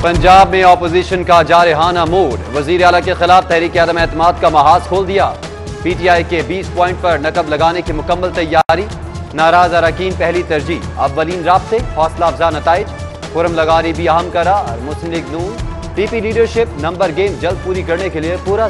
पंजाब में अपोजिशन का जारहाना मूड, वजीर आला के खिलाफ तहरीक अदम एतमाद का महाज खोल दिया। पीटीआई के 20 पॉइंट पर नकब लगाने की मुकम्मल तैयारी, नाराज अरकान पहली तरजीह, अव्वलीन राब्ते, हौसला अफजा नताइज, खुरम लगानी भी अहम करार। मुस्लिम लीग नून पीपी लीडरशिप नंबर गेम जल्द पूरी करने के लिए पूरा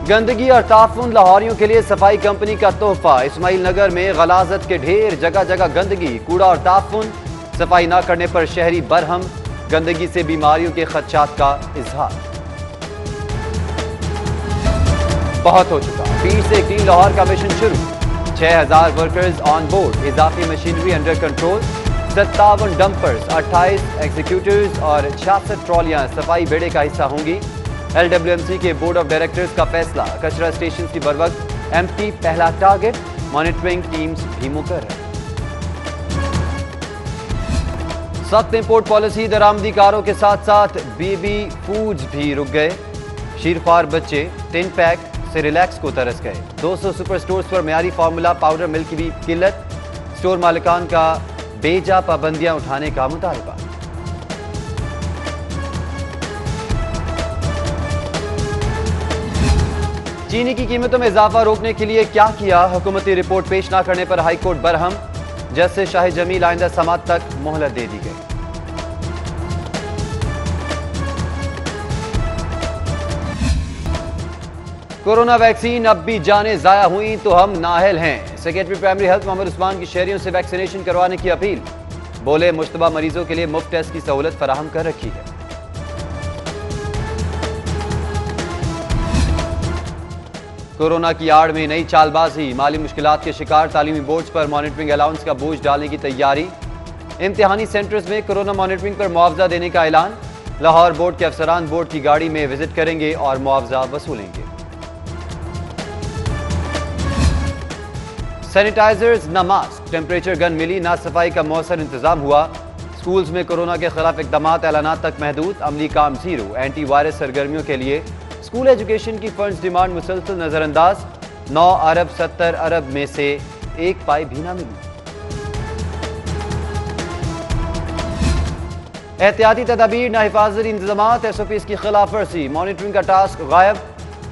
गंदगी और ताफुन लाहौरियों के लिए सफाई कंपनी का तोहफा। इस्माइल नगर में गलाजत के ढेर, जगह जगह गंदगी, कूड़ा और ताफुन, सफाई न करने पर शहरी बरहम, गंदगी से बीमारियों के खदशात का इजहार। बहुत हो चुका, फिर से क्लीन लाहौर का मिशन शुरू, 6000 वर्कर्स ऑन बोर्ड, इजाफी machinery under control, 57 dumpers, 28 executives और 66 ट्रॉलियां सफाई बेड़े का हिस्सा होंगी। LWMC के बोर्ड ऑफ डायरेक्टर्स का फैसला, कचरा स्टेशन की बरवक्त एम्प्टी पहला टारगेट, मॉनिटरिंग टीम्स भी मुकर्रर। सख्त इंपोर्ट पॉलिसी, दरामदीकारों के साथ साथ बेबी फूड्स भी रुक गए। शीरख्वार बच्चे टिन पैक से रिलैक्स को तरस गए। 200 सुपर स्टोर्स पर मेयारी फार्मूला पाउडर मिल्क की भी किल्लत, स्टोर मालिकान का बेजा पाबंदियां उठाने का मुतालबा। चीनी की कीमतों में इजाफा रोकने के लिए क्या किया, हुकूमती रिपोर्ट पेश न करने पर high court Barham, justice Shahid Jameel आइंदा समात तक मोहलत दे दी गई। कोरोना वैक्सीन अब भी जाने जाया हुई तो हम नाअहल हैं, secretary primary health Mohammad Usman की शहरियों से वैक्सीनेशन करवाने की अपील। बोले मुश्तबा मरीजों के लिए मुफ्त टेस्ट की सहूलत फराहम कर रखी है। कोरोना की आड़ में नई चालबाजी, माली मुश्किलात के शिकार तालीमी बोर्ड्स पर मॉनिटरिंग अलाउंस का बोझ डालने की तैयारी। इम्तिहानी सेंटर्स में कोरोना मॉनिटरिंग पर मुआवजा देने का ऐलान। लाहौर बोर्ड के अफसरान बोर्ड की गाड़ी में विजिट करेंगे और मुआवजा वसूलेंगे। सैनिटाइजर्स न मास्क, टेम्परेचर गन मिली, ना सफाई का मौसर इंतजाम हुआ। स्कूल्स में कोरोना के खिलाफ इकदामात ऐलानात तक महदूद, अमली काम जीरो, एंटी वायरस सरगर्मियों के लिए स्कूल एजुकेशन की फंड्स डिमांड मुसलसल नजरअंदाज। 9 अरब 70 अरब में से 1 पाई भी ना मिली। एहतियाती तदाबीर, ना हिफाजती इंतजामात, SOPs की खिलाफ वर्जी, मॉनिटरिंग का टास्क गायब।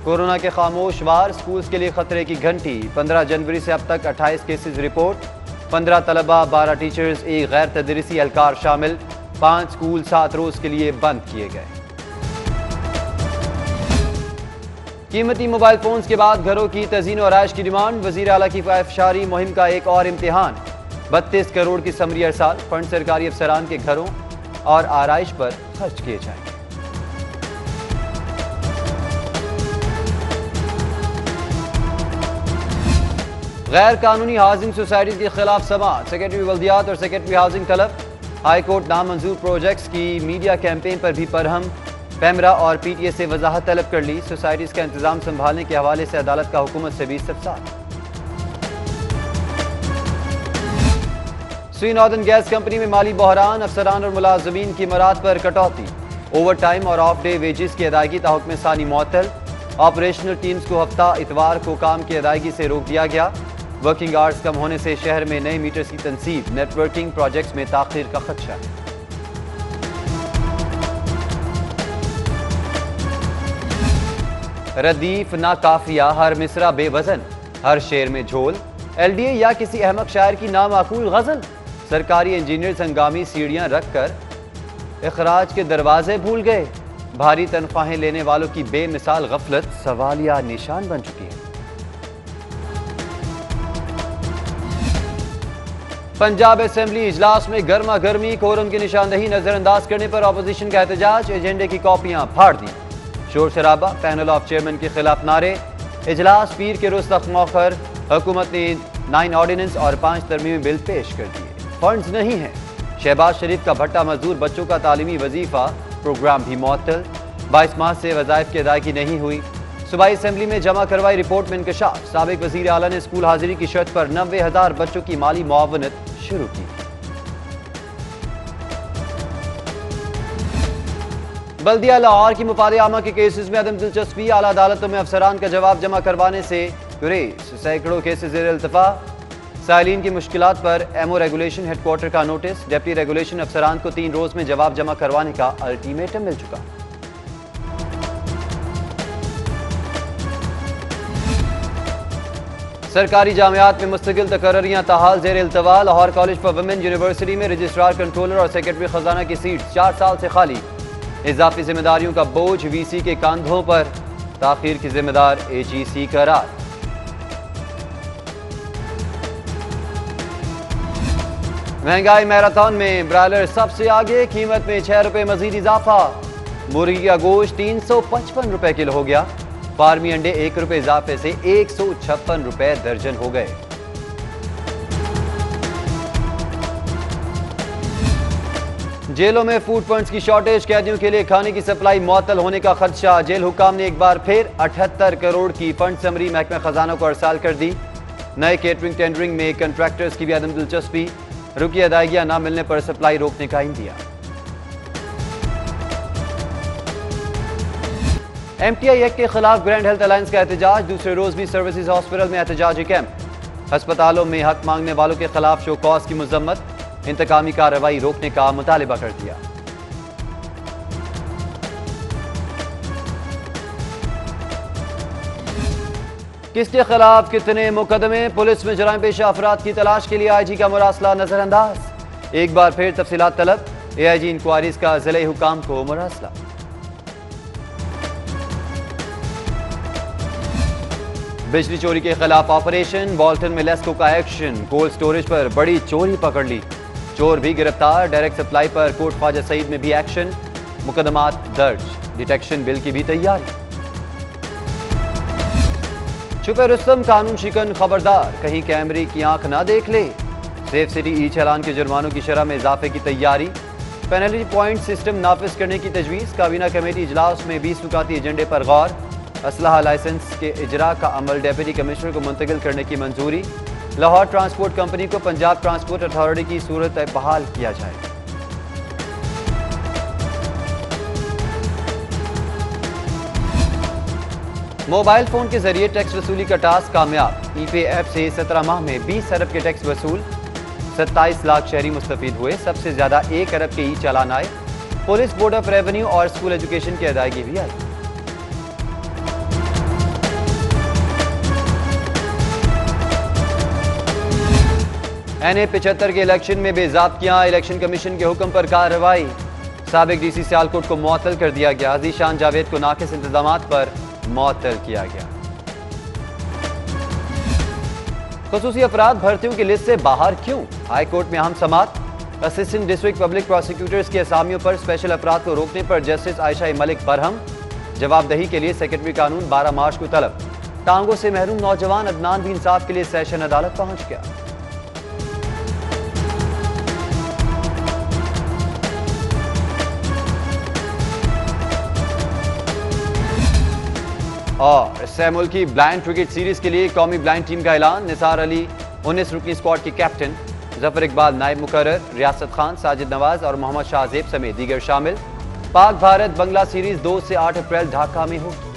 कोरोना के खामोश वार, स्कूल्स के लिए खतरे की घंटी। 15 जनवरी से अब तक 28 केसेस रिपोर्ट, 15 तलबा, 12 टीचर्स, 1 गैर तदरीसी एहलकार शामिल। 5 स्कूल 7 रोज के लिए बंद किए गए। कीमती मोबाइल फोन्स के बाद घरों की तज़ीन और आयश की डिमांड, वज़ीर आला की फ़ाइफशारी मुहिम का एक और इम्तिहान। 32 करोड़ की समरी अरसाल, फंड सरकारी अफसरान के घरों और आराइश पर खर्च किए जाएंगे। गैर कानूनी हाउसिंग सोसाइटीज के खिलाफ समाअत, सेक्रेटरी वल्दियात और सेक्रेटरी हाउसिंग तलब। हाई कोर्ट नामंजूर प्रोजेक्ट्स की मीडिया कैंपेन पर भी परहम। पैमरा और PTA से वजाहत तलब कर ली। सोसाइटीज का इंतजाम संभालने के हवाले से अदालत का हुकूमत से भी इस्तफसार। स्वी नॉर्दर्न गैस कंपनी में माली बहरान, अफसरान और मुलाजमीन की मराद पर कटौती। ओवर टाइम और ऑफ डे वेजेस की अदायगी ताहुक्म सानी मुअत्तल। ऑपरेशनल टीम्स को हफ्ता इतवार को काम की अदायगी से रोक दिया गया। वर्किंग आवर्स कम होने से शहर में नए मीटर्स की तनसीब, नेटवर्किंग प्रोजेक्ट्स में ताखीर का खदशा है। रदीफ ना काफिया, हर मिसरा बेवजन, हर शेर में झोल। LDA या किसी अहमक शायर की नामाकूल गजल। सरकारी इंजीनियर्स हंगामी सीढ़ियां रखकर इखराज के दरवाजे भूल गए। भारी तनख्वाहें लेने वालों की बेमिसाल गफलत सवालिया निशान बन चुकी है। पंजाब असेंबली इजलास में गर्मा गर्मी, कोरम की निशानदही नजरअंदाज करने पर अपोजिशन का एहतजाज, एजेंडे की कॉपियां फाड़ दी। शोर शराबा, पैनल ऑफ चेयरमैन के खिलाफ नारे। इजलास पीर के रोज तक मौखर, हुकूमत ने 9 ऑर्डिनेंस और 5 तरमीमी बिल पेश कर दिए। फंड्स नहीं हैं। शहबाज शरीफ का भट्टा मजदूर बच्चों का तालीमी वजीफा प्रोग्राम भी मुअत्तल। 22 माह से वज़ाइफ की अदायगी नहीं हुई। सूबाई असेंबली में जमा करवाई रिपोर्ट में इंकशाफ। साबिक वज़ीर आला ने स्कूल हाजिरी की शर्त पर 90,000 बच्चों की माली मुआवनत शुरू की। बल्दिया लाहौर की मुफाद आमा के केसेस में अदम दिलचस्पी, आला अदालतों में अफसरान का जवाब जमा करवाने से गुरेज। सैकड़ों केसेस ज़ेर इल्तफा। سائلین کی مشکلات پر M O regulation headquarter کا نوٹس، ڈپٹی ریگولیشن افسران کو 3 روز میں جواب جمع کروانے کا الٹیمیٹم مل چکا۔ سرکاری جامعات میں مستقل تقرریاں تاحال زیر التوا۔ Lahore college for women university میں رجسٹرار، کنٹرولر اور سیکرٹری خزانہ کی سیٹ 4 سال سے خالی۔ اضافی ذمہ داریوں کا بوجھ وی سی کے کاندھوں پر، تاخیر کی ذمہ دار اے جی سی قرار۔ مہنگائی میراتھن میں برائلر سب سے آگے، قیمت میں 6 روپے مزید اضافہ۔ مرغی کا گوشت 355 روپے کلو ہو گیا۔ فارمی انڈے 1 روپے اضافے سے 156 روپے درجن ہو گئے۔ جیلوں میں فوڈ فنڈز کی شارٹیج، قیدیوں کے لیے کھانے کی سپلائی معطل ہونے کا خدشہ۔ جیل حکام نے ایک بار پھر 78 کروڑ کی فنڈ سمری محکمہ خزانہ کو ارسال کر دی۔ نئے کیٹرنگ ٹینڈرنگ میں کنٹریکٹرز کی بھی عدم دلچسپی، رکی ادائیگیاں نہ ملنے پر سپلائی روکنے کا عندیہ۔ ایم ٹی آئی ایکٹ کے خلاف گرینڈ ہیلتھ الائنس کا احتجاج، دوسرے روز بھی سروسز ہاسپٹل میں احتجاجی کیمپ۔ ہسپتالوں میں حق مانگنے والوں کے خلاف شو کاز کی مذمت، انتقامی کارروائی روکنے کا مطالبہ کر دیا۔ کس کے خلاف کتنے مقدمے، پولیس میں جرائم پیشہ افراد کی تلاش کے لیے آئی جی کا مراسلہ نظر انداز۔ ایک بار پھر تفصیلات طلب، اے آئی جی انکوائریز کا ضلعی حکام کو مراسلہ۔ بجلی چوری کے خلاف آپریشن، بالٹن میں لیسکو کا ایکشن، کولڈ سٹوریج پر بڑی چوری پکڑ لی، چور بھی گرفتار۔ ڈائریکٹ سپلائی پر کوٹ خواجہ سعید میں بھی ایکشن، مقدمات درج، ڈیٹیکشن بل کی بھی تیاری۔ چھپے رستم قانون شکن خبردار، کہیں کیمرے کی آنکھ نہ دیکھ لے۔ سیف سٹی ای چالان کے جرمانوں کی شرح میں اضافے کی تیاری، پینلٹی پوائنٹ سسٹم نافذ کرنے کی تجویز۔ کابینہ کمیٹی اجلاس میں 20 نکاتی ایجنڈے پر غور، اسلحہ لائسنس کے اجرا کا عمل ڈیپٹی کمشنر کو منتقل کرنے کی منظوری۔ لاہور ٹرانسپورٹ کمپنی کو پنجاب ٹرانسپورٹ اتھارٹی کی صورت بحال کیا جائے۔ موبائل فون کے ذریعے ٹیکس وصولی کا ٹاسک کامیاب، ای پے ایپ سے 17 ماہ میں 20 ارب کے ٹیکس وصول، 27 لاکھ شہری مستفید ہوئے۔ سب سے زیادہ 1 ارب کے ای چالان آئے۔ پولیس، بورڈ آف ریونیو اور اسکول ایجوکیشن کی ادائیگی بھی آئی۔ این اے 75 کے الیکشن میں بے ضابطگیاں، الیکشن کمیشن کے حکم پر کارروائی۔ سابق ڈی سی سیالکوٹ کو معطل کر دیا گیا، ذیشان جاوید کو ناقص انتظامات پر معطل کیا گیا۔ خصوصی افراد بھرتیوں کی لسٹ سے باہر کیوں؟ ہائی کورٹ میں اہم سماعت۔ اسسٹنٹ ڈسٹرکٹ پبلک پراسیکیوٹرز کی اسامیوں پر اسپیشل افراد کو روکنے پر جسٹس عائشہ ملک برہم، جواب دہی کے لیے سیکرٹری قانون 12 مارچ کو طلب۔ ٹانگوں سے محروم نوجوان عدنان بھی انصاف کے لیے سیشن عدالت پہنچ گیا۔ اور سہ ملکی بلائنڈ کرکٹ سیریز کے لیے قومی بلائنڈ ٹیم کا اعلان، نثار علی 19 رکنی اسکواڈ کے کیپٹن، ظفر اقبال نائب مقرر، ریاست خان، ساجد نواز اور محمد شاہ زیب سمیت دیگر شامل۔ پاک بھارت بنگلہ سیریز 2 سے 8 اپریل ڈھاکہ میں ہوگی۔